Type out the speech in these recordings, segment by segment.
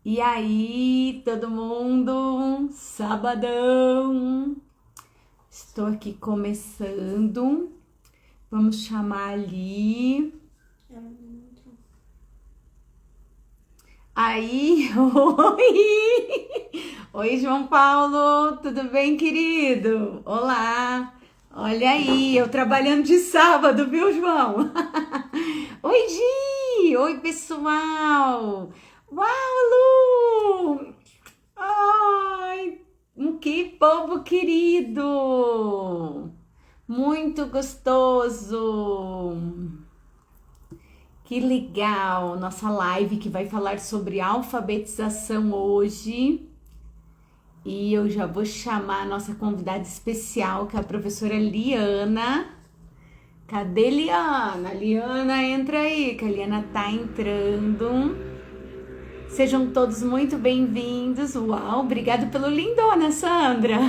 E aí, todo mundo? Sabadão! Estou aqui começando. Vamos chamar ali. Aí, oi! Oi, João Paulo, tudo bem, querido? Olá! Olha aí, eu trabalhando de sábado, viu, João? Oi, Gi! Oi, pessoal! Uau, Lu! Ai, que povo querido! Muito gostoso! Que legal! Nossa live que vai falar sobre alfabetização hoje. E eu já vou chamar a nossa convidada especial, que é a professora Liana. Cadê Liana? Liana, entra aí, que a Liana tá entrando. Sejam todos muito bem-vindos. Uau, obrigado pelo lindona, Sandra.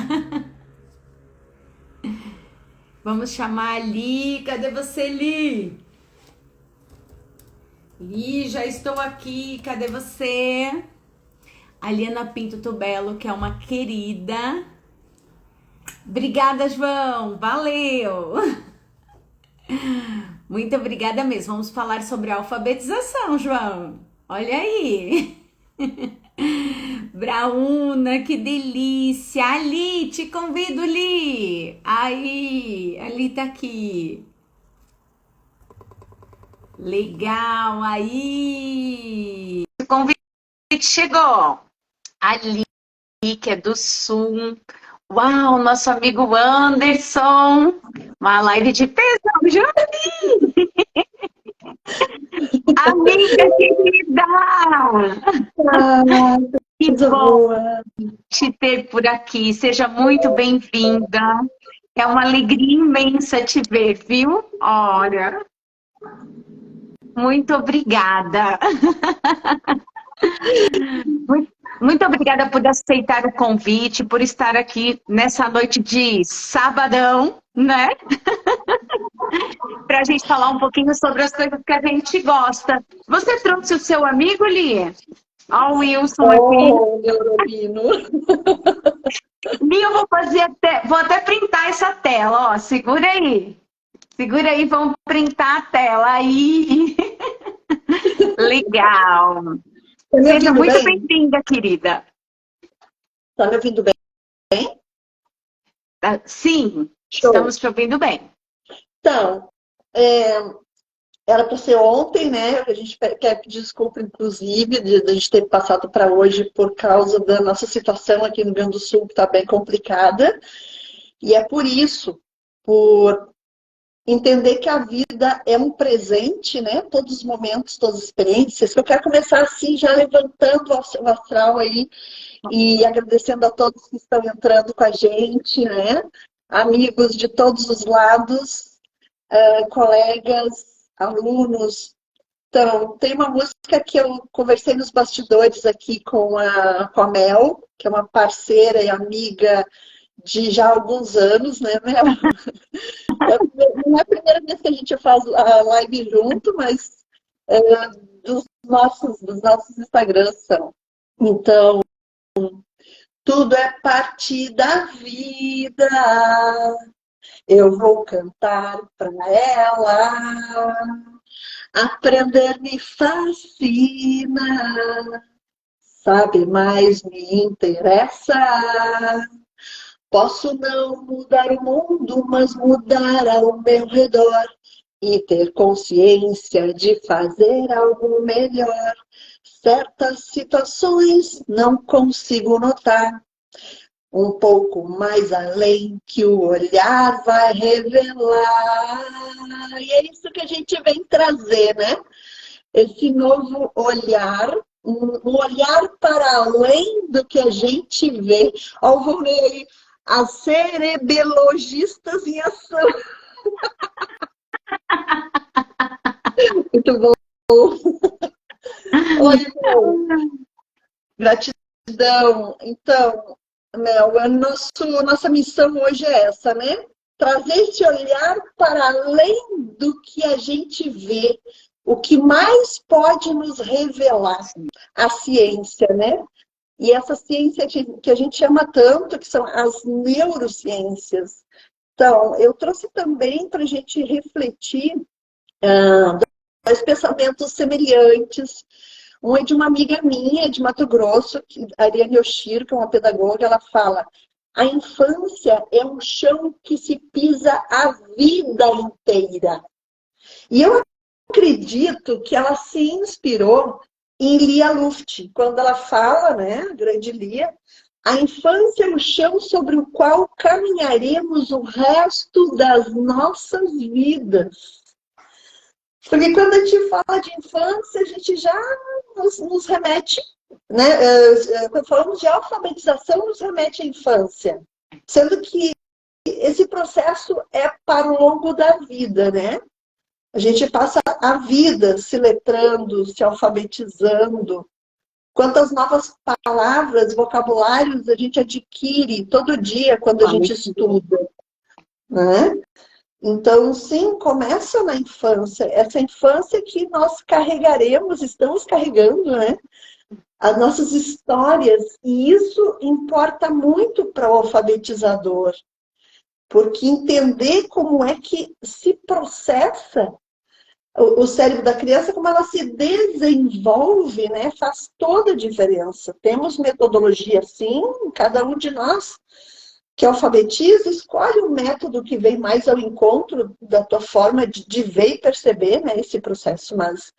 Vamos chamar a Li. Cadê você, Li? Li, já estou aqui. Cadê você? A Liana Pinto Tubelo, que é uma querida. Obrigada, João. Valeu. Muito obrigada mesmo. Vamos falar sobre alfabetização, João. Olha aí. Brauna, que delícia. Ali, te convido, Li. Aí, ali tá aqui. Legal, aí. O convite chegou. Ali, que é do Sul. Uau, nosso amigo Anderson. Uma live de pesão, já. Amiga querida! Ah, Que coisa bom boa. te ter por aqui. Seja muito bem-vinda. É uma alegria imensa te ver, viu? Olha, muito obrigada. Muito obrigada por aceitar o convite, por estar aqui nessa noite de sabadão, né? Para a gente falar um pouquinho sobre as coisas que a gente gosta. Você trouxe o seu amigo, Lia? Ó, o Wilson aqui. Oh, Neurolino. Lia, eu vou fazer vou até printar essa tela, ó. Segura aí. Segura aí, vamos printar a tela aí. Legal. Tá me Seja ouvindo muito bem? bem-vinda, querida. Tá me ouvindo bem? Sim, Show. estamos te ouvindo bem. Então, é, era para ser ontem, né? A gente quer pedir desculpa, inclusive, de a gente ter passado para hoje por causa da nossa situação aqui no Rio Grande do Sul, que está bem complicada. E é por isso, por entender que a vida é um presente, né? Todos os momentos, todas as experiências, que eu quero começar assim, já levantando o astral aí e agradecendo a todos que estão entrando com a gente, né? Amigos de todos os lados, colegas, alunos. Então, tem uma música que eu conversei nos bastidores aqui com a Mel, que é uma parceira e amiga de já alguns anos, né, Mel? Não é a primeira vez que a gente faz a live junto, mas é, dos nossos Instagrams são. Então, tudo é parte da vida. Eu vou cantar para ela. Aprender me fascina. Sabe mais me interessa. Posso não mudar o mundo, mas mudar ao meu redor e ter consciência de fazer algo melhor. Certas situações não consigo notar um pouco mais além que o olhar vai revelar. E é isso que a gente vem trazer, né? Esse novo olhar, um olhar para além do que a gente vê. Olha o Rony aí, as cerebelologistas em ação. Muito bom. Oi, Mel. Gratidão. Então, Mel, nossa missão hoje é essa, né? Trazer esse olhar para além do que a gente vê, o que mais pode nos revelar a ciência, né? E essa ciência que a gente ama tanto, que são as neurociências. Então, eu trouxe também para a gente refletir dois pensamentos semelhantes. Um é de uma amiga minha, de Mato Grosso, a Ariane Yoshiro, que é uma pedagoga, ela fala: a infância é um chão que se pisa a vida inteira. E eu acredito que ela se inspirou em Lia Luft, quando ela fala, né, a grande Lia, a infância é o chão sobre o qual caminharemos o resto das nossas vidas. Porque quando a gente fala de infância, a gente já nos remete, né? Quando falamos de alfabetização, nos remete à infância. Sendo que esse processo é para o longo da vida, né? A gente passa a vida se letrando, se alfabetizando. Quantas novas palavras, vocabulários a gente adquire todo dia quando a gente estuda, né? Então, sim, começa na infância. Essa infância que nós carregaremos, estamos carregando, né? As nossas histórias. E isso importa muito para o alfabetizador. Porque entender como é que se processa o cérebro da criança, como ela se desenvolve, né? Faz toda a diferença. Temos metodologia, sim, cada um de nós que alfabetiza, escolhe o método que vem mais ao encontro da tua forma de ver e perceber, né, esse processo. Mas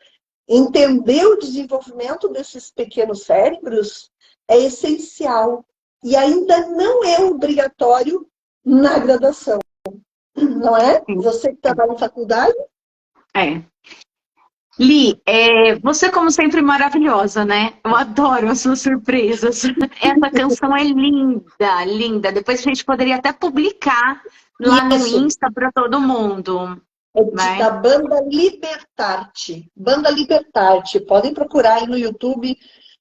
entender o desenvolvimento desses pequenos cérebros é essencial. E ainda não é obrigatório na graduação. Não é? Você que trabalha na faculdade? É. Li, você como sempre maravilhosa, né? Eu adoro as suas surpresas. Essa canção é linda, linda. Depois a gente poderia até publicar lá no Isso. Insta para todo mundo. É da banda Libertarte. Banda Libertarte. Podem procurar aí no YouTube.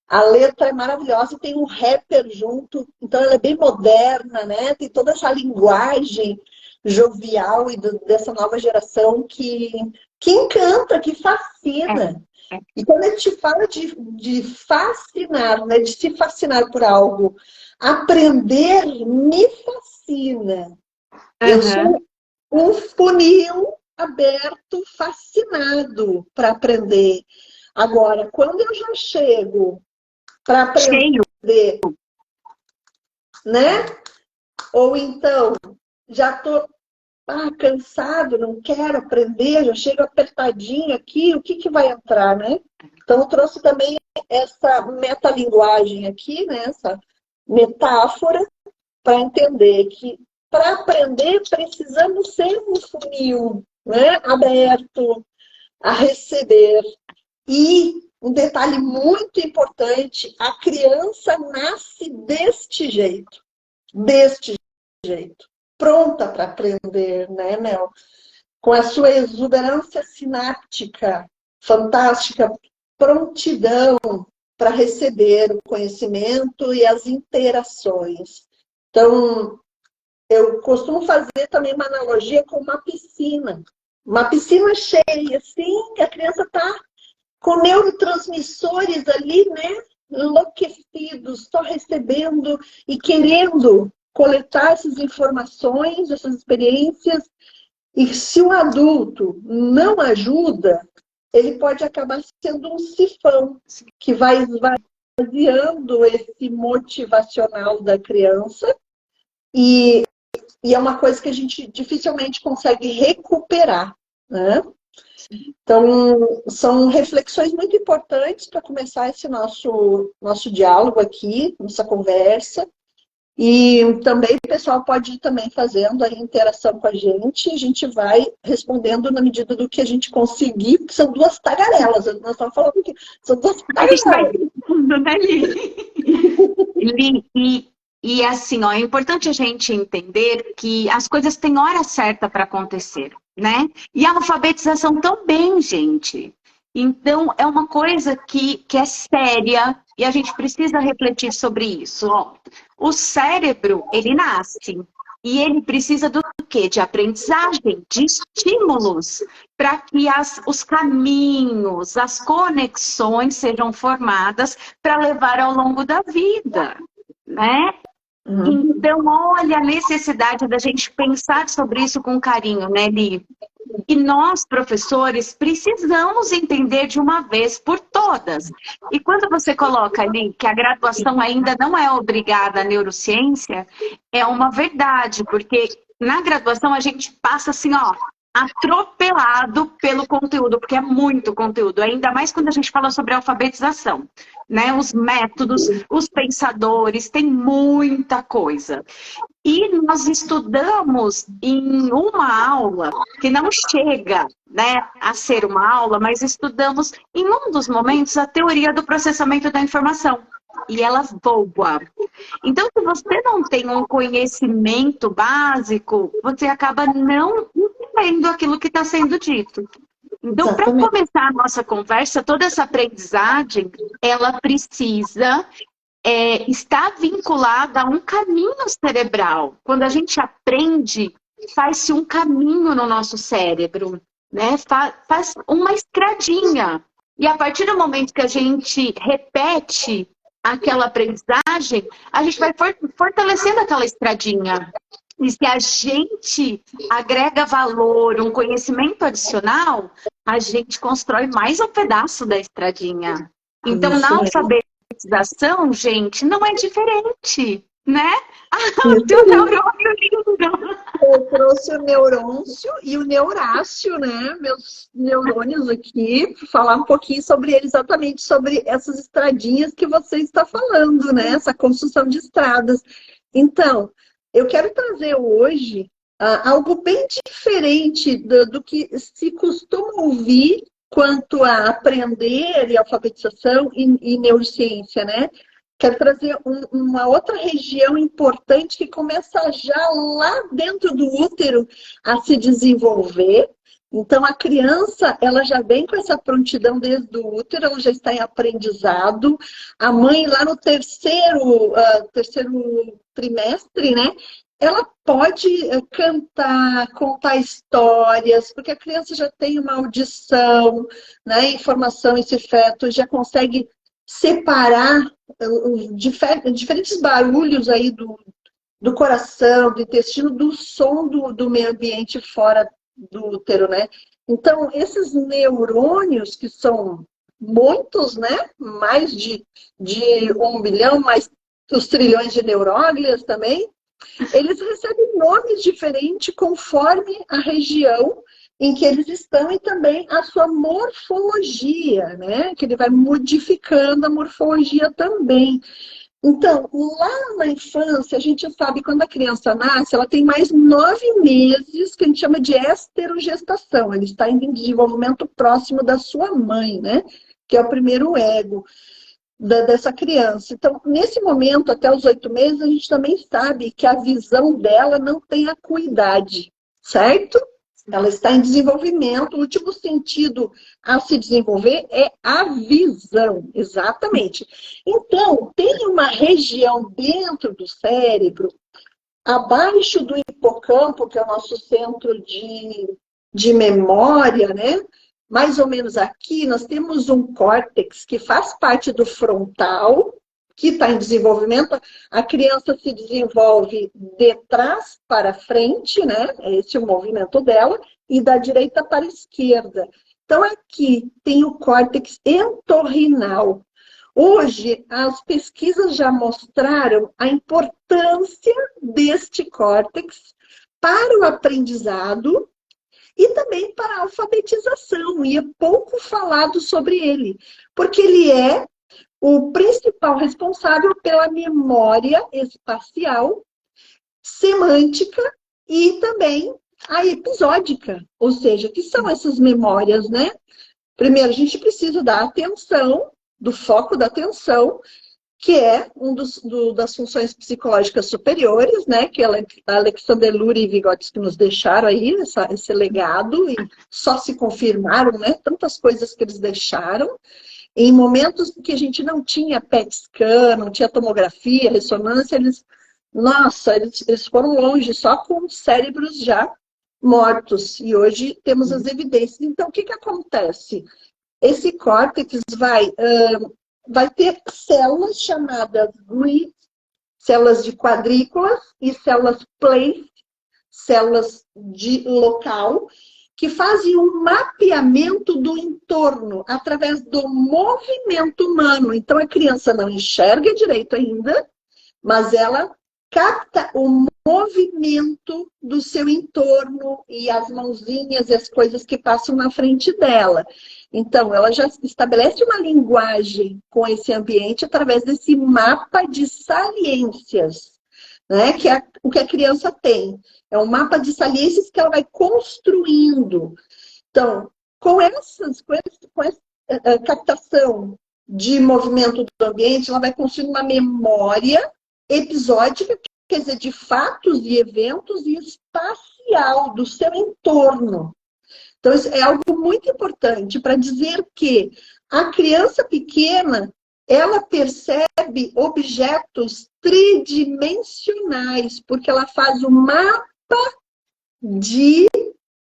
A letra é maravilhosa e tem um rapper junto. Então ela é bem moderna, né? Tem toda essa linguagem jovial e dessa nova geração que encanta, que fascina. E quando a gente fala de fascinar, né? De se fascinar por algo, aprender me fascina. Eu sou um funil aberto, fascinado para aprender. Agora, quando eu já chego para aprender, né? Ou então, já estou cansado, não quero aprender, já chego apertadinho aqui, o que vai entrar, né? Então, eu trouxe também essa metalinguagem aqui, né? Essa metáfora, para entender que para aprender precisamos ser um funil, né? Aberto a receber. E um detalhe muito importante, a criança nasce deste jeito, pronta para aprender, né, Mel? Com a sua exuberância sináptica fantástica, prontidão para receber o conhecimento e as interações. Então, eu costumo fazer também uma analogia com uma piscina. Uma piscina cheia, assim, que a criança está com neurotransmissores ali, né? Enlouquecidos, só recebendo e querendo coletar essas informações, essas experiências. E se o adulto não ajuda, ele pode acabar sendo um sifão que vai esvaziando esse motivacional da criança e é uma coisa que a gente dificilmente consegue recuperar, né? Então, são reflexões muito importantes para começar esse nosso diálogo aqui, nossa conversa. E também o pessoal pode ir também fazendo a interação com a gente vai respondendo na medida do que a gente conseguir, porque são duas tagarelas, nós estamos falando aqui, são duas tagarelas. Né, Li? E assim, ó, é importante a gente entender que as coisas têm hora certa para acontecer, né? E a alfabetização também, gente. Então, é uma coisa que é séria e a gente precisa refletir sobre isso. Ó. O cérebro, ele nasce. E ele precisa do quê? De aprendizagem, de estímulos, para que os caminhos, as conexões sejam formadas para levar ao longo da vida, né? Então, olha a necessidade da gente pensar sobre isso com carinho, né, Li? E nós, professores, precisamos entender de uma vez por todas. E quando você coloca ali que a graduação ainda não é obrigada à neurociência, é uma verdade, porque na graduação a gente passa assim, ó, atropelado pelo conteúdo, porque é muito conteúdo, ainda mais quando a gente fala sobre alfabetização, né? Os métodos, os pensadores, tem muita coisa. E nós estudamos em uma aula, que não chega, né, a ser uma aula, mas estudamos em um dos momentos a teoria do processamento da informação. E ela voa. Então, se você não tem um conhecimento básico, você acaba não entendendo aquilo que está sendo dito. Então, para começar a nossa conversa, toda essa aprendizagem, ela precisa estar vinculada a um caminho cerebral. Quando a gente aprende, faz-se um caminho no nosso cérebro, né? Faz uma estradinha. E a partir do momento que a gente repete aquela aprendizagem, a gente vai fortalecendo aquela estradinha. E se a gente agrega valor, um conhecimento adicional, a gente constrói mais um pedaço da estradinha. Então, na alfabetização, gente, não é diferente, né? O teu neurônio lindo. Eu trouxe o neurôncio e o neurácio, né? Meus neurônios aqui, para falar um pouquinho sobre ele, exatamente sobre essas estradinhas que você está falando, né? Essa construção de estradas. Então, eu quero trazer hoje algo bem diferente do que se costuma ouvir quanto a aprender e alfabetização e neurociência, né? Quero trazer uma outra região importante que começa já lá dentro do útero a se desenvolver. Então, a criança, ela já vem com essa prontidão desde o útero, ela já está em aprendizado. A mãe, lá no terceiro trimestre, né? Ela pode cantar, contar histórias, porque a criança já tem uma audição, né? Informação, esse feto já consegue separar os diferentes barulhos aí do coração, do intestino, do som do meio ambiente fora do útero, né? Então, esses neurônios, que são muitos, né? Mais de 1 bilhão, mais os trilhões de neuróglias também, eles recebem nomes diferentes conforme a região em que eles estão e também a sua morfologia, né? Que ele vai modificando a morfologia também. Então, lá na infância, a gente sabe quando a criança nasce, ela tem mais 9 meses, que a gente chama de esterogestação. Ele está em desenvolvimento próximo da sua mãe, né? Que é o primeiro ego dessa criança. Então, nesse momento, até os 8 meses, a gente também sabe que a visão dela não tem acuidade, certo? Ela está em desenvolvimento. O último sentido a se desenvolver é a visão, exatamente. Então, tem uma região dentro do cérebro, abaixo do hipocampo, que é o nosso centro de memória, né? Mais ou menos aqui, nós temos um córtex que faz parte do frontal, que está em desenvolvimento. A criança se desenvolve de trás para frente, né? Esse é o movimento dela, e da direita para a esquerda. Então, aqui tem o córtex entorrinal. Hoje, as pesquisas já mostraram a importância deste córtex para o aprendizado e também para a alfabetização, e é pouco falado sobre ele, porque ele é o principal responsável pela memória espacial, semântica e também a episódica, ou seja, que são essas memórias, né? Primeiro, a gente precisa da atenção, do foco da atenção, que é das funções psicológicas superiores, né? Que Alexander Lurie e Vygotsky nos deixaram aí, esse legado, e só se confirmaram, né? Tantas coisas que eles deixaram. Em momentos que a gente não tinha PET scan, não tinha tomografia, ressonância, eles Nossa, eles foram longe só com cérebros já mortos. E hoje temos as evidências. Então, o que acontece? Esse córtex vai ter células chamadas grid, células de quadrículas e células place, células de local, que fazem um mapeamento do entorno através do movimento humano. Então, a criança não enxerga direito ainda, mas ela capta o movimento do seu entorno e as mãozinhas e as coisas que passam na frente dela. Então, ela já estabelece uma linguagem com esse ambiente através desse mapa de saliências, né? Que é o que a criança tem. É um mapa de saliências que ela vai construindo. Então, com essa captação de movimento do ambiente, ela vai construindo uma memória episódica, quer dizer, de fatos e eventos, e espacial do seu entorno. Então, isso é algo muito importante para dizer que a criança pequena, ela percebe objetos tridimensionais, porque ela faz um mapa de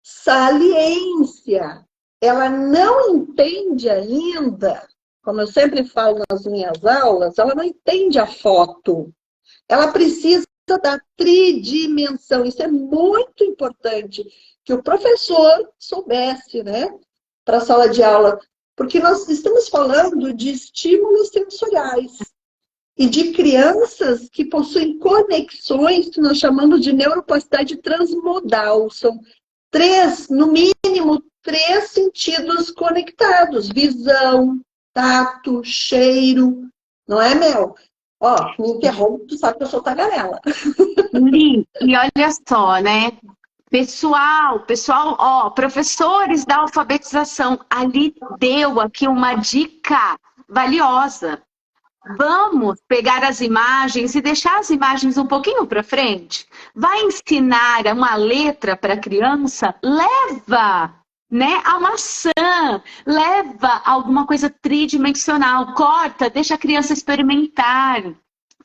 saliência. Ela não entende ainda, como eu sempre falo nas minhas aulas, ela não entende a foto. Ela precisa da tridimensão. Isso é muito importante que o professor soubesse, né, para a sala de aula, porque nós estamos falando de estímulos sensoriais e de crianças que possuem conexões que nós chamamos de neuroplasticidade transmodal. São no mínimo, três sentidos conectados: visão, tato, cheiro, não é, Mel? Ó, me interrompe, tu sabe que eu sou tagarela. Li, e olha só, né? Pessoal, ó, professores da alfabetização, ali deu aqui uma dica valiosa. Vamos pegar as imagens e deixar as imagens um pouquinho para frente. Vai ensinar uma letra para a criança? Leva, né, a maçã, leva alguma coisa tridimensional, corta, deixa a criança experimentar.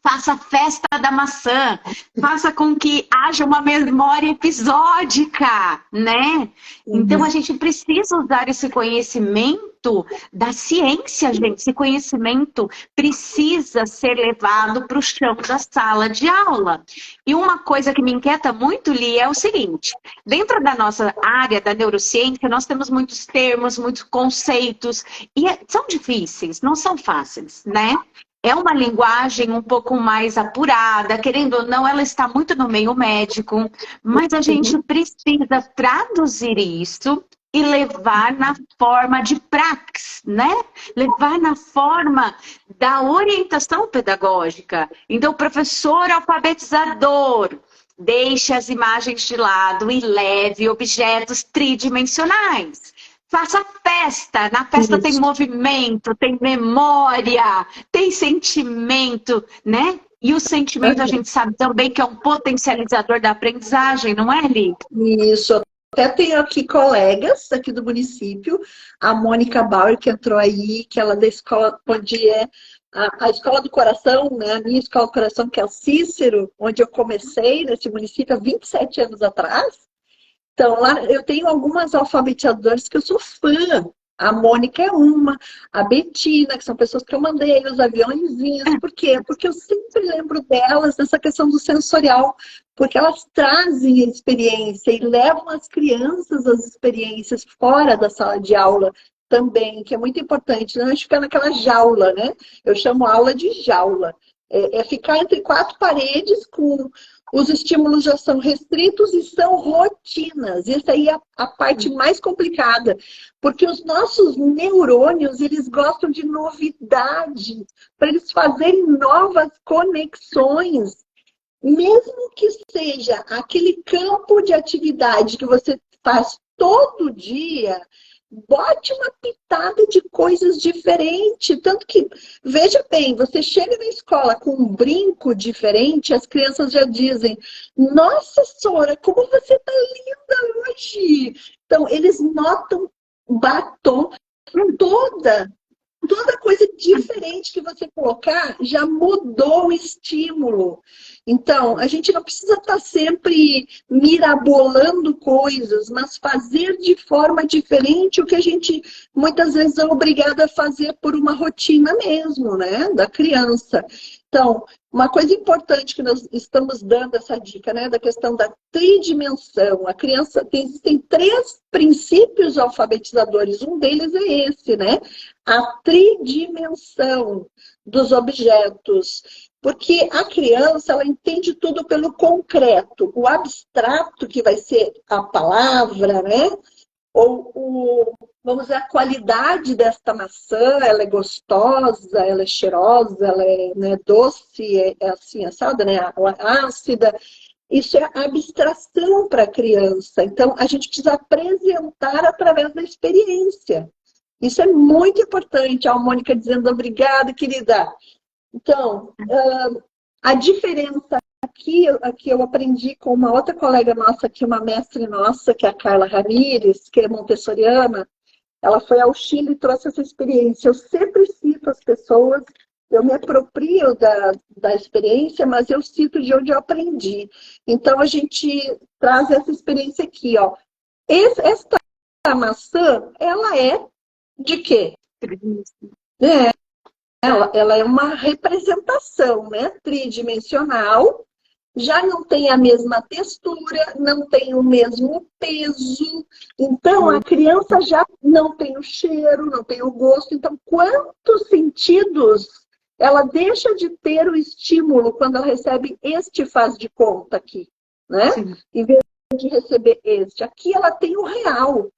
Faça a festa da maçã, faça com que haja uma memória episódica, né? Então a gente precisa usar esse conhecimento da ciência, gente. Esse conhecimento precisa ser levado para o chão da sala de aula. E uma coisa que me inquieta muito, Li, é o seguinte: dentro da nossa área da neurociência, nós temos muitos termos, muitos conceitos, e são difíceis, não são fáceis, né? É uma linguagem um pouco mais apurada, querendo ou não, ela está muito no meio médico, mas a gente precisa traduzir isso e levar na forma de praxis, né? Levar na forma da orientação pedagógica. Então, professor alfabetizador, deixe as imagens de lado e leve objetos tridimensionais. Faça festa. Na festa tem movimento, tem memória, tem sentimento, né? E o sentimento a gente sabe também que é um potencializador da aprendizagem, não é, Li? Isso. Até tenho aqui colegas aqui do município, a Mônica Bauer, que entrou aí, que ela é da escola onde é a Escola do Coração, né? A minha Escola do Coração, que é o Cícero, onde eu comecei nesse município há 27 anos atrás. Então, lá eu tenho algumas alfabetizadoras que eu sou fã. A Mônica é uma, a Betina, que são pessoas que eu mandei os aviãozinhos. Por quê? Porque eu sempre lembro delas dessa questão do sensorial, porque elas trazem a experiência e levam as crianças às experiências fora da sala de aula também, que é muito importante. Não é ficar naquela jaula, né? Eu chamo aula de jaula. É ficar entre quatro paredes com... Os estímulos já são restritos e são rotinas. Essa aí é a parte mais complicada. Porque os nossos neurônios, eles gostam de novidade. Para eles fazerem novas conexões. Mesmo que seja aquele campo de atividade que você faz todo dia, bote uma pitada de coisas diferentes. Tanto que, veja bem, você chega na escola com um brinco diferente, as crianças já dizem: nossa, Sora, como você tá linda hoje! Então, eles notam batom toda toda coisa diferente que você colocar já mudou o estímulo. Então, a gente não precisa estar sempre mirabolando coisas, mas fazer de forma diferente o que a gente muitas vezes é obrigado a fazer por uma rotina mesmo, né, da criança. Então, uma coisa importante que nós estamos dando essa dica, né, da questão da tridimensão. A criança existem 3 princípios alfabetizadores, um deles é esse, né? A tridimensão dos objetos. Porque a criança, ela entende tudo pelo concreto. O abstrato, que vai ser a palavra, né? Ou vamos dizer, a qualidade desta maçã, ela é gostosa, ela é cheirosa, ela é, né, doce, é assim, assada, né? Ácida. Isso é abstração para a criança. Então, a gente precisa apresentar através da experiência. Isso é muito importante. A Mônica dizendo obrigada, querida. Então, a diferença aqui eu aprendi com uma outra colega nossa, aqui, uma mestre nossa, que é a Carla Ramírez, que é montessoriana. Ela foi ao Chile e trouxe essa experiência. Eu sempre cito as pessoas, eu me aproprio da experiência, mas eu cito de onde eu aprendi. Então, a gente traz essa experiência aqui, ó. Esta maçã, ela é de quê? Ela é uma representação, né? Tridimensional, já não tem a mesma textura, não tem o mesmo peso. Então, a criança já não tem o cheiro, não tem o gosto. Então, quantos sentidos ela deixa de ter o estímulo quando ela recebe este faz de conta aqui, né? Sim. Em vez de receber este. Aqui ela tem o real,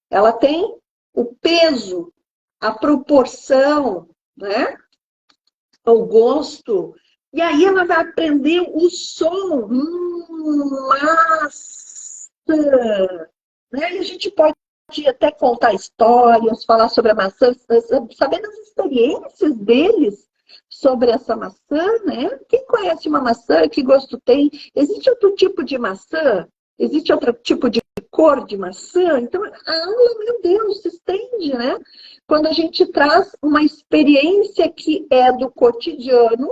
ela tem o peso, a proporção, né? O gosto. E aí ela vai aprender o som. Massa! Né? E a gente pode até contar histórias, falar sobre a maçã, sabendo as experiências deles sobre essa maçã, né? Quem conhece uma maçã, que gosto tem? Existe outro tipo de maçã? Existe outro tipo de cor de maçã? Então, a aula, meu Deus, se estende, né? Quando a gente traz uma experiência que é do cotidiano,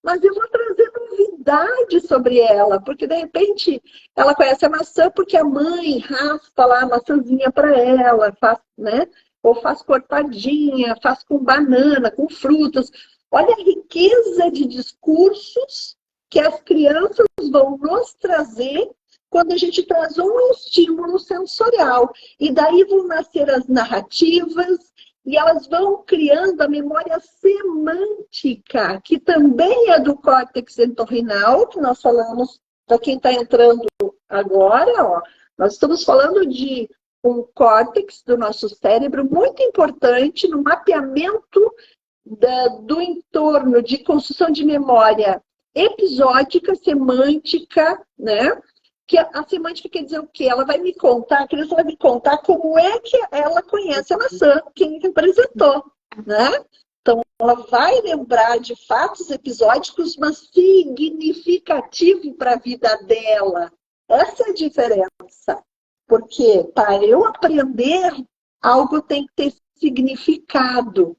mas eu vou trazer novidade sobre ela, porque de repente ela conhece a maçã porque a mãe raspa lá a maçãzinha para ela, faz, né? Ou faz cortadinha, faz com banana, com frutas. Olha a riqueza de discursos que as crianças vão nos trazer quando a gente traz um estímulo sensorial. E daí vão nascer as narrativas, e elas vão criando a memória semântica, que também é do córtex entorrinal, que nós falamos, para quem está entrando agora, ó, nós estamos falando de um córtex do nosso cérebro muito importante no mapeamento do entorno de construção de memória episódica, semântica, né? Que a semântica quer dizer o quê? Ela vai me contar, a criança vai me contar como é que ela conhece a maçã, quem representou, né? Então, ela vai lembrar de fatos episódicos, mas significativo para a vida dela. Essa é a diferença. Porque para eu aprender, algo tem que ter significado.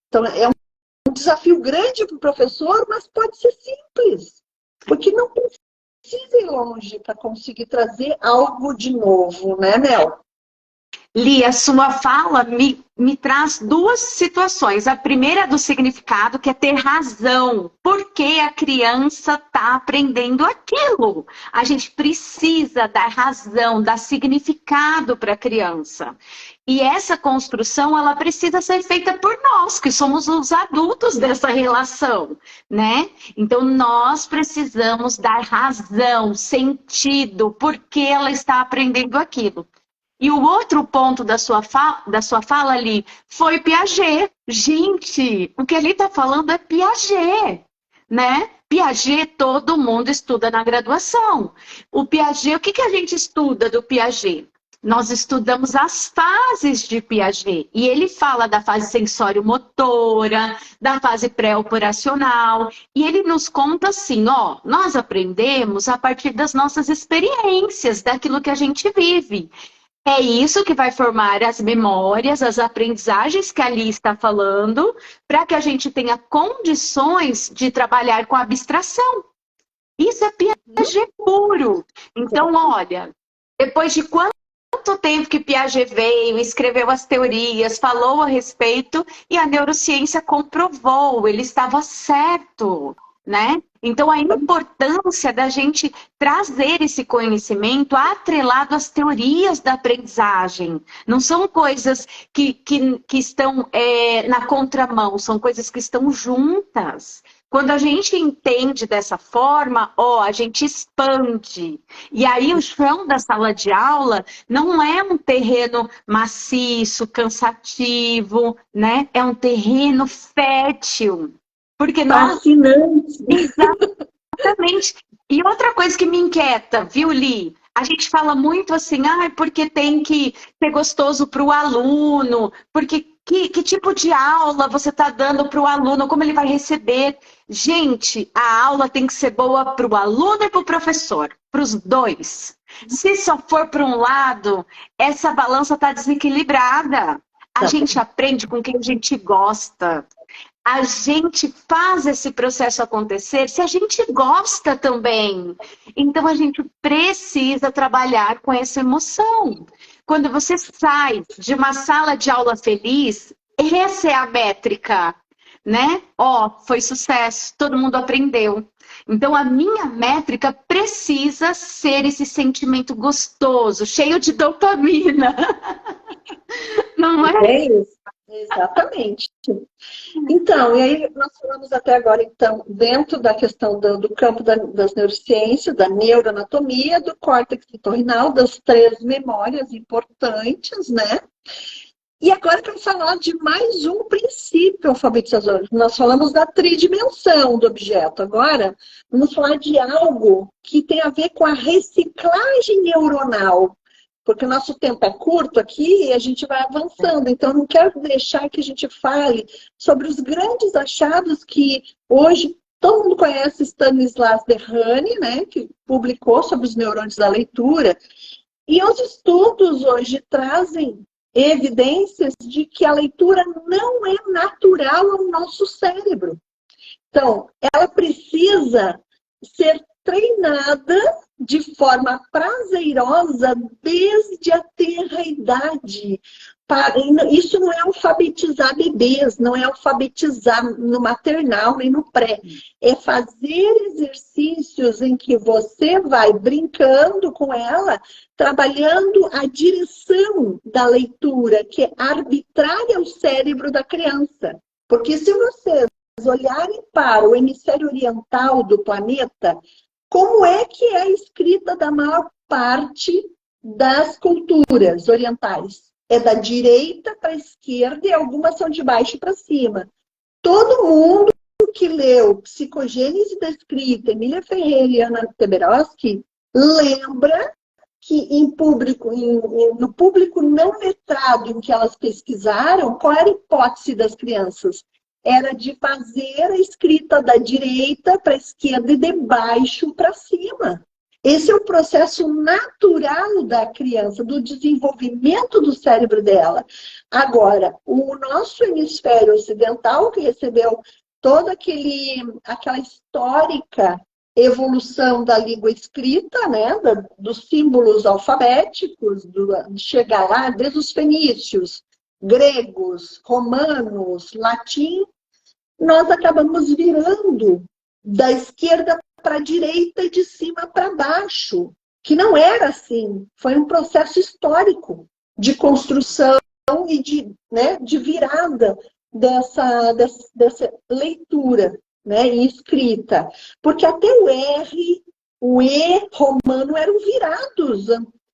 Então, é um desafio grande para o professor, mas pode ser simples. Porque não precisa ir longe para conseguir trazer algo de novo, né, Mel? Lia, sua fala me traz 2 situações. A primeira é do significado, que é ter razão. Por que a criança está aprendendo aquilo? A gente precisa dar razão, dar significado para a criança. E essa construção, ela precisa ser feita por nós, que somos os adultos dessa relação, né? Então, nós precisamos dar razão, sentido, por que ela está aprendendo aquilo. E o outro ponto da sua fala ali foi Piaget. Gente, o que ele está falando é Piaget, né? Piaget todo mundo estuda na graduação. O Piaget, o que a gente estuda do Piaget? Nós estudamos as fases de Piaget. E ele fala da fase sensório-motora, da fase pré-operacional. E ele nos conta assim, ó, nós aprendemos a partir das nossas experiências, daquilo que a gente vive. É isso que vai formar as memórias, as aprendizagens que ali está falando, para que a gente tenha condições de trabalhar com a abstração. Isso é Uhum. Piaget puro. Então, olha, depois de quanto tempo que Piaget veio, escreveu as teorias, falou a respeito, e a neurociência comprovou, ele estava certo, né? Então, a importância da gente trazer esse conhecimento atrelado às teorias da aprendizagem. Não são coisas que estão na contramão, são coisas que estão juntas. Quando a gente entende dessa forma, ó, a gente expande. E aí o chão da sala de aula não é um terreno maciço, cansativo, né? É um terreno fértil. Porque nós, Fascinante. exatamente. E outra coisa que me inquieta, viu, Li? A gente fala muito assim, ah, porque tem que ser gostoso para o aluno, porque que tipo de aula você está dando para o aluno, como ele vai receber. Gente, a aula tem que ser boa para o aluno e para o professor, para os dois. Se só for para um lado, essa balança está desequilibrada. A gente aprende com quem a gente gosta. A gente faz esse processo acontecer se a gente gosta também. Então a gente precisa trabalhar com essa emoção. Quando você sai de uma sala de aula feliz, essa é a métrica, né? Ó, foi sucesso, todo mundo aprendeu. Então a minha métrica precisa ser esse sentimento gostoso, cheio de dopamina. Não é? É isso, exatamente. Então, e aí nós falamos até agora, então, dentro da questão do campo das neurociências, da neuroanatomia, do córtex entorrinal, das três memórias importantes, né? E agora quero falar de mais um princípio alfabetizador. Nós falamos da tridimensão do objeto. Agora, vamos falar de algo que tem a ver com a reciclagem neuronal. Porque o nosso tempo é curto aqui e a gente vai avançando. Então, não quero deixar que a gente fale sobre os grandes achados que hoje todo mundo conhece Stanislas Dehaene, né, que publicou sobre os neurônios da leitura. E os estudos hoje trazem evidências de que a leitura não é natural ao nosso cérebro. Então, ela precisa ser treinada de forma prazerosa desde a tenra idade. Isso não é alfabetizar bebês, não é alfabetizar no maternal nem no pré. É fazer exercícios em que você vai brincando com ela, trabalhando a direção da leitura, que é arbitrária ao cérebro da criança. Porque se você olharem para o hemisfério oriental do planeta, como é que é a escrita da maior parte das culturas orientais? É da direita para a esquerda e algumas são de baixo para cima. Todo mundo que leu Psicogênese da Escrita, Emília Ferreira e Ana Teberoski, lembra que no público não letrado em que elas pesquisaram, qual era a hipótese das crianças? Era de fazer a escrita da direita para a esquerda e de baixo para cima. Esse é o processo natural da criança, do desenvolvimento do cérebro dela. Agora, o nosso hemisfério ocidental, que recebeu toda aquela histórica evolução da língua escrita, né, dos símbolos alfabéticos, de chegar lá, desde os fenícios, gregos, romanos, latim, nós acabamos virando da esquerda para a direita e de cima para baixo, que não era assim. Foi um processo histórico de construção e de virada dessa leitura, né, e escrita. Porque até o R, o E romano eram virados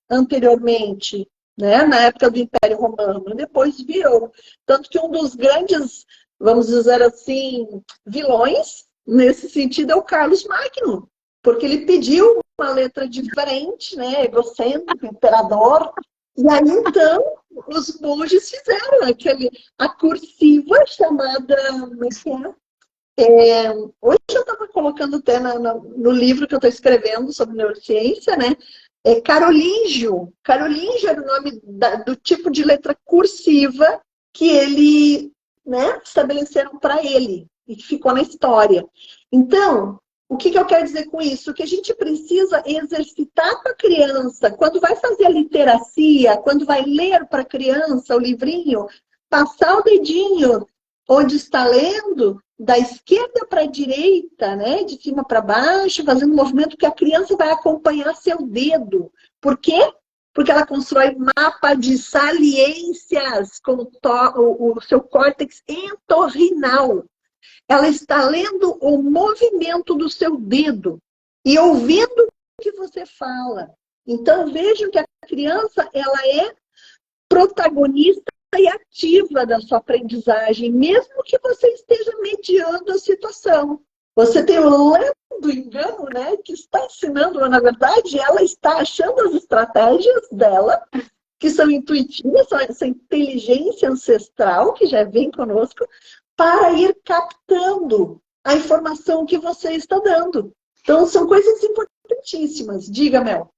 anteriormente, né, na época do Império Romano, depois virou. Tanto que um dos grandes, vamos dizer assim, vilões, nesse sentido, é o Carlos Magno, porque ele pediu uma letra diferente, né, egocêntrico, imperador, e aí, então, os monges fizeram a cursiva chamada, como é que é? Hoje eu estava colocando até no livro que eu estou escrevendo sobre neurociência, né? É carolíngio. Carolíngio era o nome do tipo de letra cursiva que ele, né, estabeleceram para ele e que ficou na história. Então, o que eu quero dizer com isso? Que a gente precisa exercitar com a criança, quando vai fazer a literacia, quando vai ler para a criança o livrinho, passar o dedinho onde está lendo, da esquerda para a direita, né? De cima para baixo, fazendo um movimento que a criança vai acompanhar seu dedo. Por quê? Porque ela constrói mapa de saliências com o seu córtex entorrinal. Ela está lendo o movimento do seu dedo e ouvindo o que você fala. Então, vejam que a criança ela é protagonista e ativa da sua aprendizagem, mesmo que você esteja mediando a situação. Você tem o lendo engano, né, que está ensinando, mas na verdade ela está achando as estratégias dela, que são intuitivas, são essa inteligência ancestral que já vem conosco, para ir captando a informação que você está dando. Então, são coisas importantíssimas. Diga, Mel.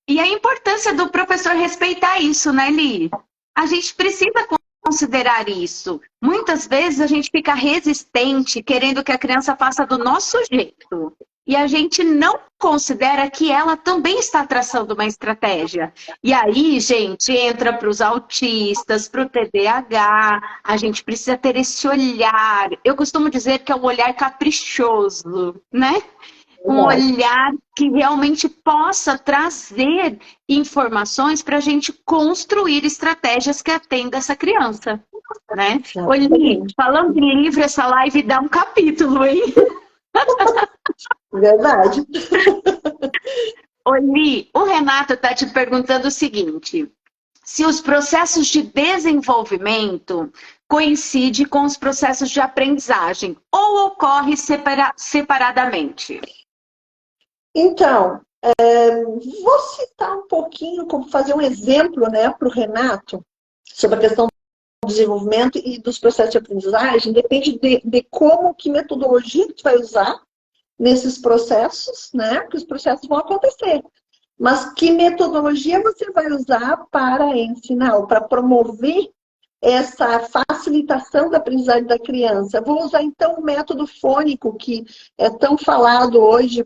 E a importância do professor respeitar isso, né, Li? A gente precisa considerar isso. Muitas vezes a gente fica resistente, querendo que a criança faça do nosso jeito. E a gente não considera que ela também está traçando uma estratégia. E aí, gente, entra para os autistas, para o TDAH, a gente precisa ter esse olhar. Eu costumo dizer que é um olhar caprichoso, né? Um olhar que realmente possa trazer informações para a gente construir estratégias que atendam essa criança, né? Olha, falando em livro, essa live dá um capítulo, hein? Verdade. Oli, o Renato está te perguntando o seguinte: se os processos de desenvolvimento coincidem com os processos de aprendizagem ou ocorre separadamente? Então, vou citar um pouquinho, como fazer um exemplo, né, para o Renato, sobre a questão do desenvolvimento e dos processos de aprendizagem. Depende de como, que metodologia que tu vai usar nesses processos, né? Porque os processos vão acontecer. Mas que metodologia você vai usar para ensinar, ou para promover essa facilitação da aprendizagem da criança? Vou usar, então, o método fônico, que é tão falado hoje,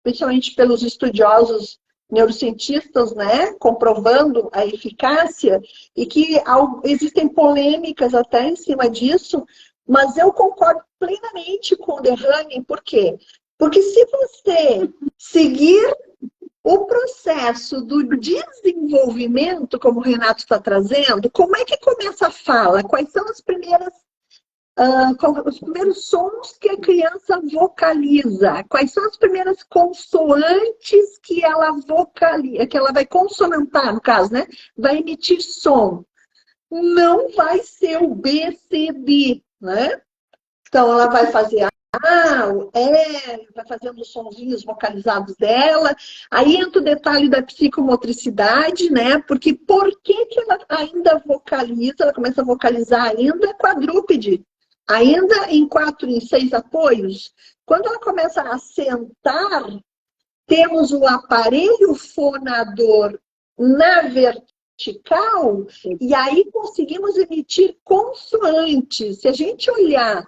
principalmente pelos estudiosos neurocientistas, né, comprovando a eficácia, e que existem polêmicas até em cima disso, mas eu concordo plenamente com o Derrame. Por quê? Porque se você seguir o processo do desenvolvimento, como o Renato está trazendo, como é que começa a fala? Quais são as primeiras os primeiros sons que a criança vocaliza? Quais são as primeiras consoantes que ela vocaliza, que ela vai consonantar, no caso, né? Vai emitir som. Não vai ser o B, C, D, né? Então, ela vai fazer o E, vai fazendo os sonzinhos vocalizados dela. Aí entra o detalhe da psicomotricidade, né? Porque por que ela ainda vocaliza, ela começa a vocalizar ainda quadrúpede? Ainda em 4 e 6 apoios, quando ela começa a sentar, temos o aparelho fonador na vertical, e aí conseguimos emitir consoantes. Se a gente olhar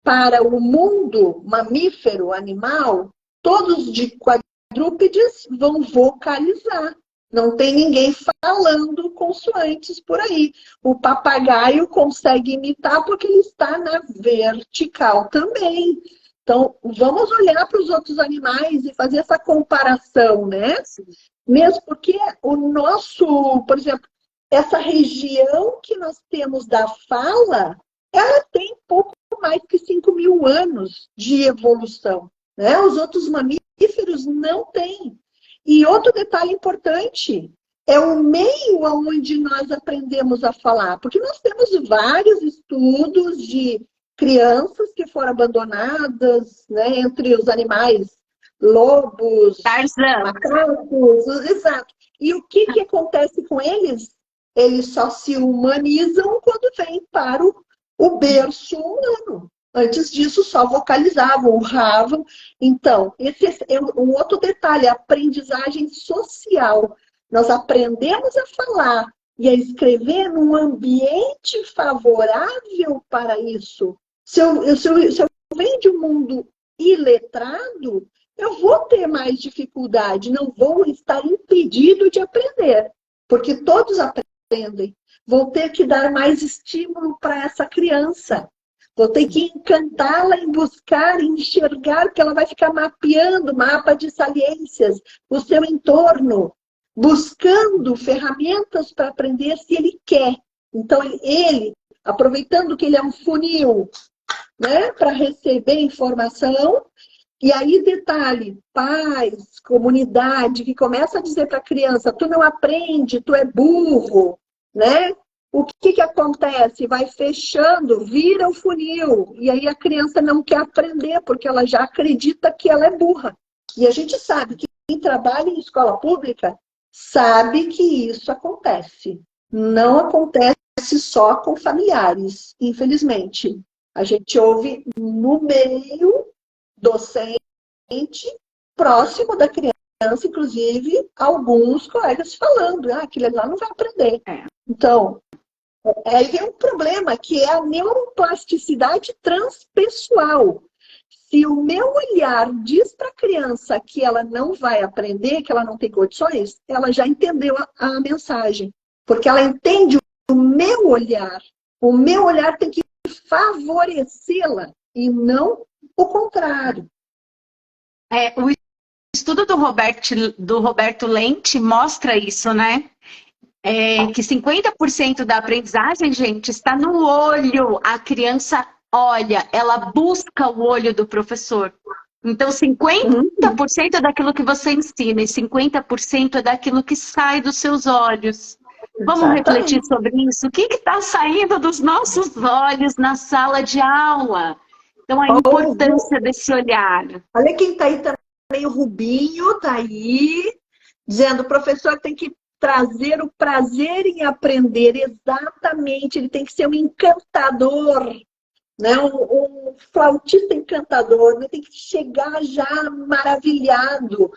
para o mundo mamífero, animal, todos de quadrúpedes vão vocalizar. Não tem ninguém falando consoantes por aí. O papagaio consegue imitar porque ele está na vertical também. Então, vamos olhar para os outros animais e fazer essa comparação, né? Mesmo porque o nosso, por exemplo, essa região que nós temos da fala, ela tem pouco mais que 5.000 anos de evolução, né? Os outros mamíferos não têm. E outro detalhe importante é o meio onde nós aprendemos a falar, porque nós temos vários estudos de crianças que foram abandonadas, né, entre os animais, lobos, macacos, exato. E o que acontece com eles? Eles só se humanizam quando vêm para o berço humano. Antes disso, só vocalizavam, urravam. Então, esse é um outro detalhe, a aprendizagem social. Nós aprendemos a falar e a escrever num ambiente favorável para isso. Se eu venho de um mundo iletrado, eu vou ter mais dificuldade, não vou estar impedido de aprender, porque todos aprendem. Vou ter que dar mais estímulo para essa criança. Vou ter que encantá-la em buscar, em enxergar, porque ela vai ficar mapeando mapa de saliências, o seu entorno, buscando ferramentas para aprender se ele quer. Então, ele, aproveitando que ele é um funil, né, para receber informação, e aí, detalhe, pais, comunidade, que começa a dizer para a criança, tu não aprende, tu é burro, né? O que acontece? Vai fechando, vira o funil. E aí a criança não quer aprender, porque ela já acredita que ela é burra. E a gente sabe que quem trabalha em escola pública sabe que isso acontece. Não acontece só com familiares, infelizmente. A gente ouve no meio docente, próximo da criança, inclusive, alguns colegas falando, aquele lá não vai aprender. Então, aí vem um problema, que é a neuroplasticidade transpessoal. Se o meu olhar diz para a criança que ela não vai aprender, que ela não tem condições, ela já entendeu a mensagem. Porque ela entende o meu olhar. O meu olhar tem que favorecê-la e não o contrário. O estudo do Roberto Lente mostra isso, né? Que 50% da aprendizagem, gente, está no olho. A criança olha, ela busca o olho do professor. Então, 50% é daquilo que você ensina e 50% é daquilo que sai dos seus olhos. Vamos refletir sobre isso? O que está saindo dos nossos olhos na sala de aula? Então, a importância desse olhar. Olha quem está aí também, o Rubinho está aí, dizendo, o professor tem que trazer o prazer em aprender, exatamente, ele tem que ser um encantador, né? Um flautista encantador, né? Tem que chegar já maravilhado.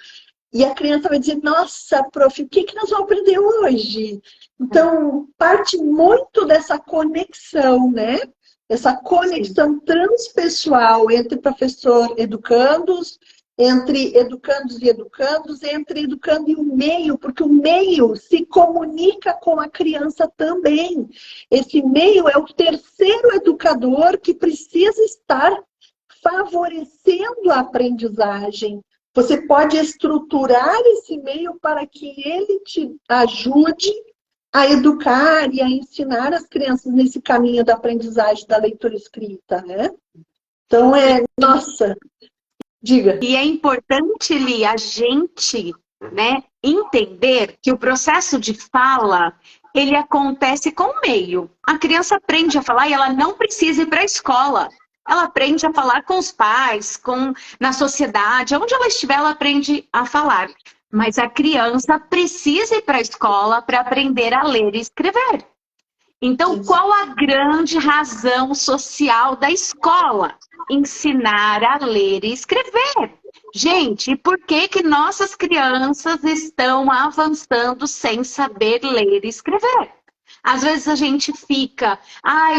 E a criança vai dizer, nossa, prof, o que nós vamos aprender hoje? Então, parte muito dessa conexão, né? Essa conexão transpessoal entre professor e educandos, entre educandos e educandos, entre educando e o meio, porque o meio se comunica com a criança também. Esse meio é o terceiro educador que precisa estar favorecendo a aprendizagem. Você pode estruturar esse meio para que ele te ajude a educar e a ensinar as crianças nesse caminho da aprendizagem da leitura escrita, né? Então, nossa, diga. E é importante, Li, a gente, né, entender que o processo de fala, ele acontece com o meio. A criança aprende a falar e ela não precisa ir para a escola. Ela aprende a falar com os pais, na sociedade, onde ela estiver, ela aprende a falar. Mas a criança precisa ir para a escola para aprender a ler e escrever. Então, qual a grande razão social da escola? Ensinar a ler e escrever. Gente, e por que nossas crianças estão avançando sem saber ler e escrever? Às vezes a gente fica,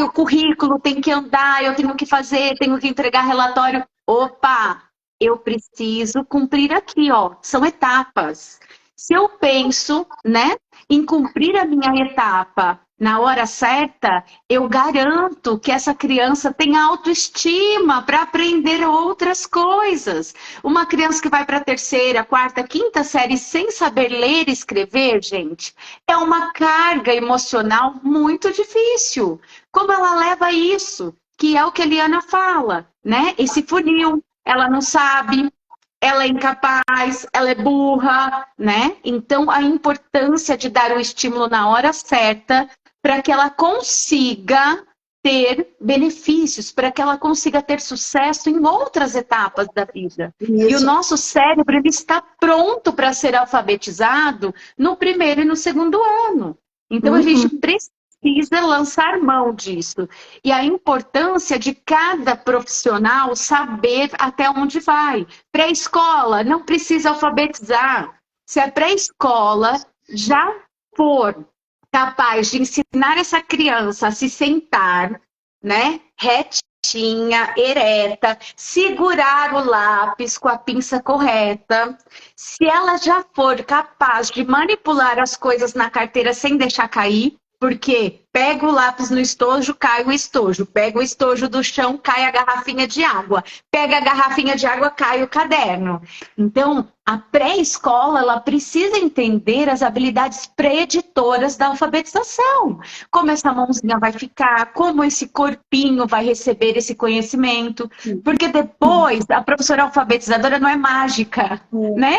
o currículo tem que andar, eu tenho que fazer, tenho que entregar relatório. Opa, eu preciso cumprir aqui, ó, são etapas. Se eu penso, né, em cumprir a minha etapa na hora certa, eu garanto que essa criança tem autoestima para aprender outras coisas. Uma criança que vai para a terceira, quarta, quinta série sem saber ler e escrever, gente, é uma carga emocional muito difícil. Como ela leva isso? Que é o que a Liana fala, né? Esse funil, ela não sabe, ela é incapaz, ela é burra, né? Então, a importância de dar o estímulo na hora certa para que ela consiga ter benefícios, para que ela consiga ter sucesso em outras etapas da vida. Isso. E o nosso cérebro ele está pronto para ser alfabetizado no primeiro e no segundo ano. Então, a gente precisa precisa lançar mão disso. E a importância de cada profissional saber até onde vai. Pré-escola, não precisa alfabetizar. Se a pré-escola já for capaz de ensinar essa criança a se sentar, né, retinha, ereta, segurar o lápis com a pinça correta, se ela já for capaz de manipular as coisas na carteira sem deixar cair, porque pega o lápis no estojo, cai o estojo. Pega o estojo do chão, cai a garrafinha de água. Pega a garrafinha de água, cai o caderno. Então, a pré-escola, ela precisa entender as habilidades preditoras da alfabetização. Como essa mãozinha vai ficar, como esse corpinho vai receber esse conhecimento. Porque depois, a professora alfabetizadora não é mágica, né?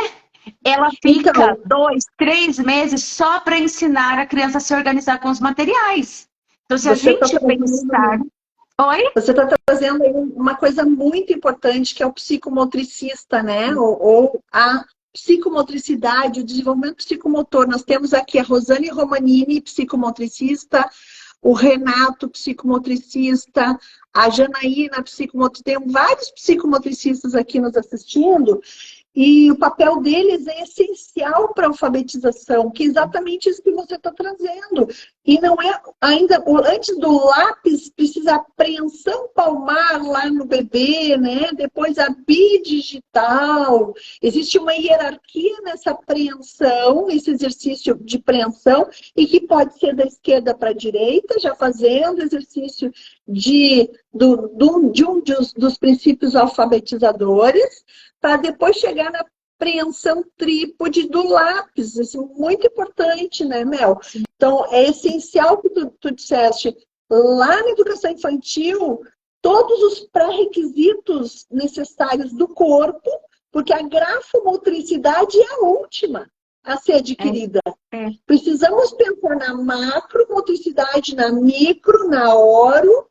Ela fica 2, 3 meses só para ensinar a criança a se organizar com os materiais. Então, se a gente pensar... Oi? Você está trazendo aí uma coisa muito importante, que é o psicomotricista, né? Ou a psicomotricidade, o desenvolvimento psicomotor. Nós temos aqui a Rosane Romanini, psicomotricista, o Renato, psicomotricista, a Janaína, psicomotricista. Tem vários psicomotricistas aqui nos assistindo. E o papel deles é essencial para a alfabetização, que é exatamente isso que você está trazendo. E não é ainda, antes do lápis, precisa a apreensão palmar lá no bebê, né? Depois a bidigital. Existe uma hierarquia nessa apreensão, esse exercício de apreensão, e que pode ser da esquerda para a direita, já fazendo exercício de um dos princípios alfabetizadores, para depois chegar na apreensão trípode do lápis. Isso é muito importante, né, Mel? Então, é essencial que tu disseste, lá na educação infantil, todos os pré-requisitos necessários do corpo, porque a grafomotricidade é a última a ser adquirida. Precisamos pensar na macromotricidade, na micro, na oro,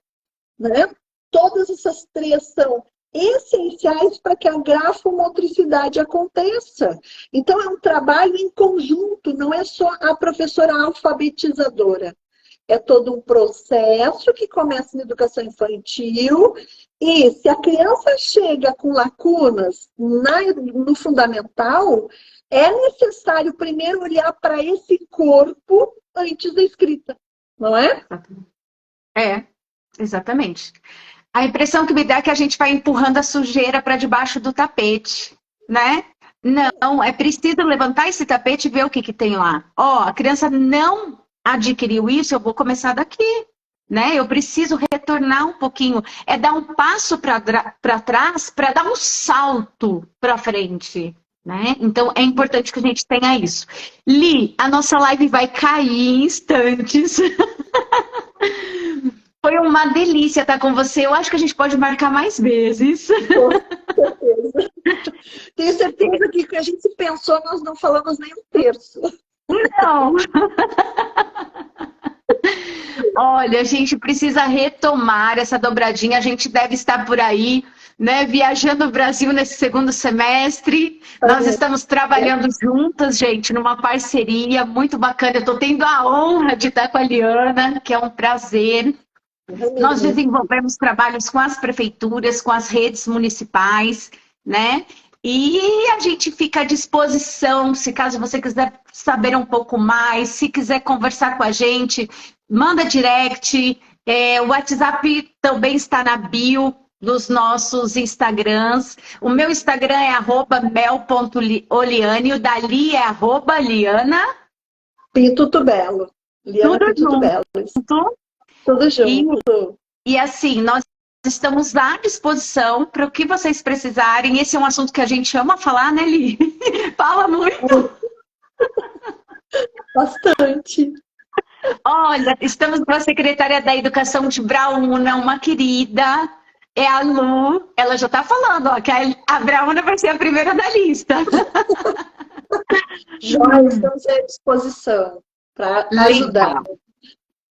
né? Todas essas três são essenciais para que a grafomotricidade aconteça. Então, é um trabalho em conjunto, não é só a professora alfabetizadora. É todo um processo que começa na educação infantil, e se a criança chega com lacunas no fundamental, é necessário primeiro olhar para esse corpo antes da escrita, não é? É, exatamente. A impressão que me dá é que a gente vai empurrando a sujeira para debaixo do tapete, né? Não, é preciso levantar esse tapete e ver o que tem lá. Ó, a criança não adquiriu isso, eu vou começar daqui, né? Eu preciso retornar um pouquinho, é dar um passo para trás para dar um salto para frente, né? Então, é importante que a gente tenha isso. Li, a nossa live vai cair em instantes. Foi uma delícia estar com você. Eu acho que a gente pode marcar mais vezes. Com certeza. Tenho certeza que o que a gente pensou, nós não falamos nem um terço. Não. Olha, a gente precisa retomar essa dobradinha. A gente deve estar por aí, né, viajando o Brasil nesse segundo semestre. Nós estamos trabalhando juntas, gente, numa parceria muito bacana. Eu estou tendo a honra de estar com a Liana, que é um prazer. Nós desenvolvemos trabalhos com as prefeituras, com as redes municipais, né? E a gente fica à disposição, se caso você quiser saber um pouco mais, se quiser conversar com a gente, manda direct. O WhatsApp também está na bio dos nossos Instagrams. O meu Instagram é @mel.oliane, o da Li é @Liana Pituto Belo. Liana Tudo Pituto Belo. Tudo junto. E assim, nós estamos à disposição para o que vocês precisarem. Esse é um assunto que a gente ama falar, né, Li? Fala muito. Bastante. Olha, estamos com a secretária da Educação de Braúna, uma querida, é a Lu. Ela já está falando, ó, que a Braúna vai ser a primeira da lista. Já estamos à disposição para ajudar.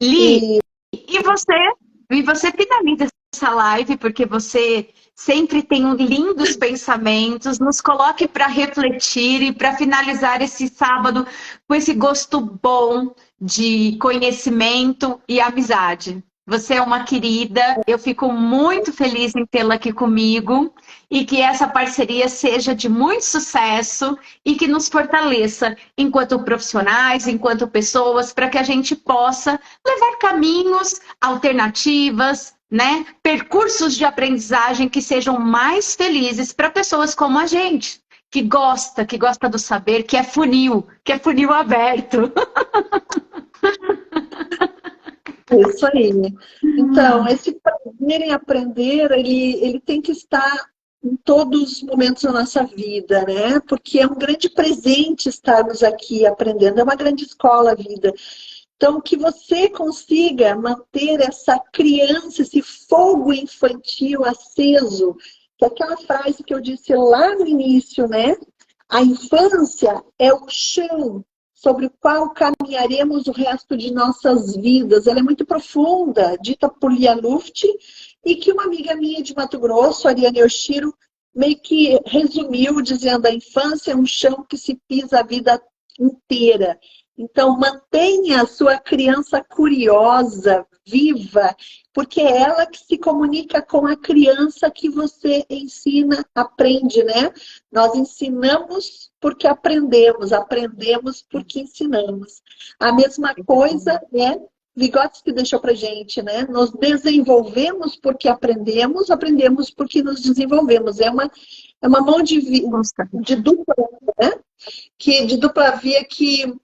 Li, e você finaliza essa live, porque você sempre tem lindos pensamentos. Nos coloque para refletir e para finalizar esse sábado com esse gosto bom de conhecimento e amizade. Você é uma querida, eu fico muito feliz em tê-la aqui comigo e que essa parceria seja de muito sucesso e que nos fortaleça enquanto profissionais, enquanto pessoas, para que a gente possa levar caminhos, alternativas, né? Percursos de aprendizagem que sejam mais felizes para pessoas como a gente, que gosta do saber, que é funil aberto. Isso aí. Então, esse prazer em aprender, ele tem que estar em todos os momentos da nossa vida, né? Porque é um grande presente estarmos aqui aprendendo, é uma grande escola a vida. Então, que você consiga manter essa criança, esse fogo infantil aceso, que é aquela frase que eu disse lá no início, né? A infância é o chão sobre o qual caminharemos o resto de nossas vidas. Ela é muito profunda, dita por Lia Luft, e que uma amiga minha de Mato Grosso, Ariane Yoshiro, meio que resumiu dizendo: a infância é um chão que se pisa a vida inteira. Então, mantenha a sua criança curiosa, viva, porque é ela que se comunica com a criança que você ensina, aprende, né? Nós ensinamos porque aprendemos, aprendemos porque ensinamos. A mesma coisa, né? Vygotsky deixou para gente, né? Nós desenvolvemos porque aprendemos, aprendemos porque nos desenvolvemos. É uma mão de dupla, né? De dupla via que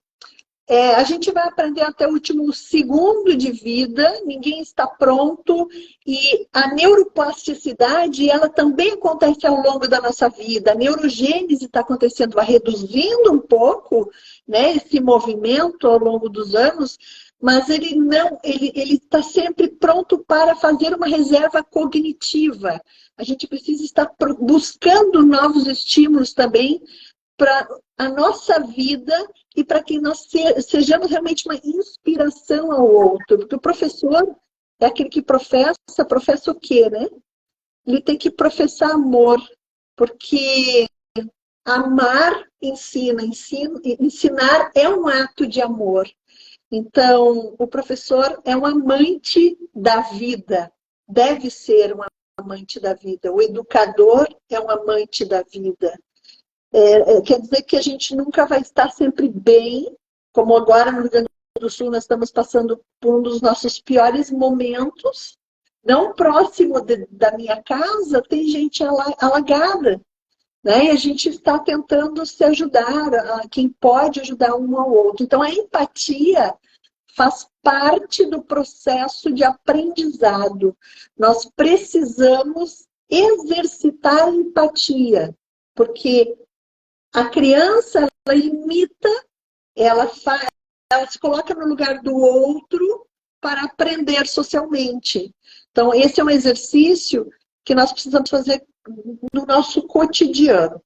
a gente vai aprender até o último segundo de vida, ninguém está pronto, e a neuroplasticidade, ela também acontece ao longo da nossa vida. A neurogênese está acontecendo, vai reduzindo um pouco, né, esse movimento ao longo dos anos, mas ele está sempre pronto para fazer uma reserva cognitiva. A gente precisa estar buscando novos estímulos também para a nossa vida e para que nós sejamos realmente uma inspiração ao outro. Porque o professor é aquele que professa o quê, né? Ele tem que professar amor, porque amar ensinar é um ato de amor. Então, o professor é um amante da vida, deve ser um amante da vida. O educador é um amante da vida. Quer dizer que a gente nunca vai estar sempre bem, como agora no Rio Grande do Sul nós estamos passando por um dos nossos piores momentos. Não próximo da minha casa tem gente alagada, né? E a gente está tentando se ajudar, quem pode ajudar um ao outro. Então a empatia faz parte do processo de aprendizado. Nós precisamos exercitar a empatia, porque a criança, ela imita, ela se coloca no lugar do outro para aprender socialmente. Então, esse é um exercício que nós precisamos fazer no nosso cotidiano.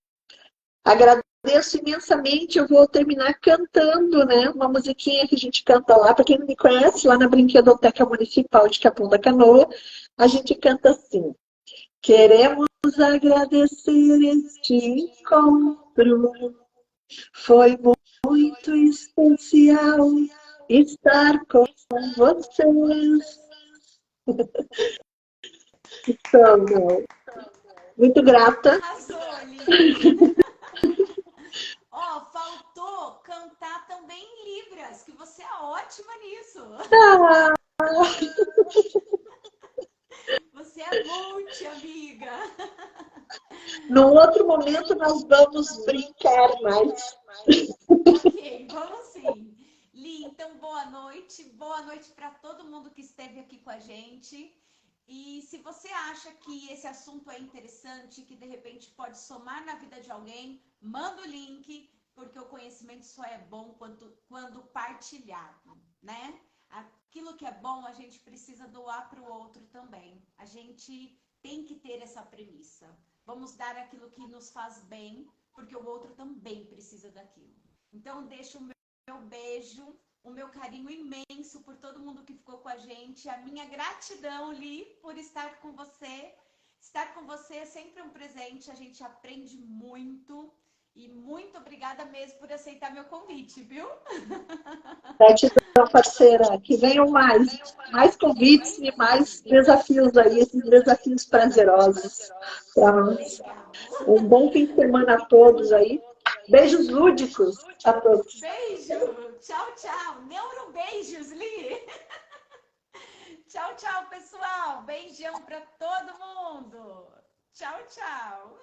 Agradeço imensamente, eu vou terminar cantando, né, uma musiquinha que a gente canta lá. Para quem não me conhece, lá na Brinquedoteca Municipal de Capão da Canoa, a gente canta assim: queremos agradecer este encontro. Foi muito especial estar com vocês. Então, muito grata. Arrasou, Li. Ó, faltou cantar também em Libras, que você é ótima nisso. Ah, Você é multi, amiga. num outro momento nós vamos brincar mais. Ok, vamos sim. Li, então boa noite. Boa noite para todo mundo que esteve aqui com a gente. E se você acha que esse assunto é interessante, que de repente pode somar na vida de alguém, manda o link, porque o conhecimento só é bom quando partilhado, né? Aquilo que é bom, a gente precisa doar para o outro também. A gente tem que ter essa premissa. Vamos dar aquilo que nos faz bem, porque o outro também precisa daquilo. Então, deixo o meu beijo, o meu carinho imenso por todo mundo que ficou com a gente, a minha gratidão, Li, por estar com você. Estar com você é sempre um presente, a gente aprende muito. E muito obrigada mesmo por aceitar meu convite, viu? Gratidão, parceira. Que venham mais convites e mais desafios aí, esses desafios prazerosos para nós. Legal. Um bom fim de semana a todos aí. Beijos lúdicos a todos. Beijo. Tchau, tchau. Neurobeijos, Li. Tchau, tchau, pessoal. Beijão para todo mundo. Tchau, tchau.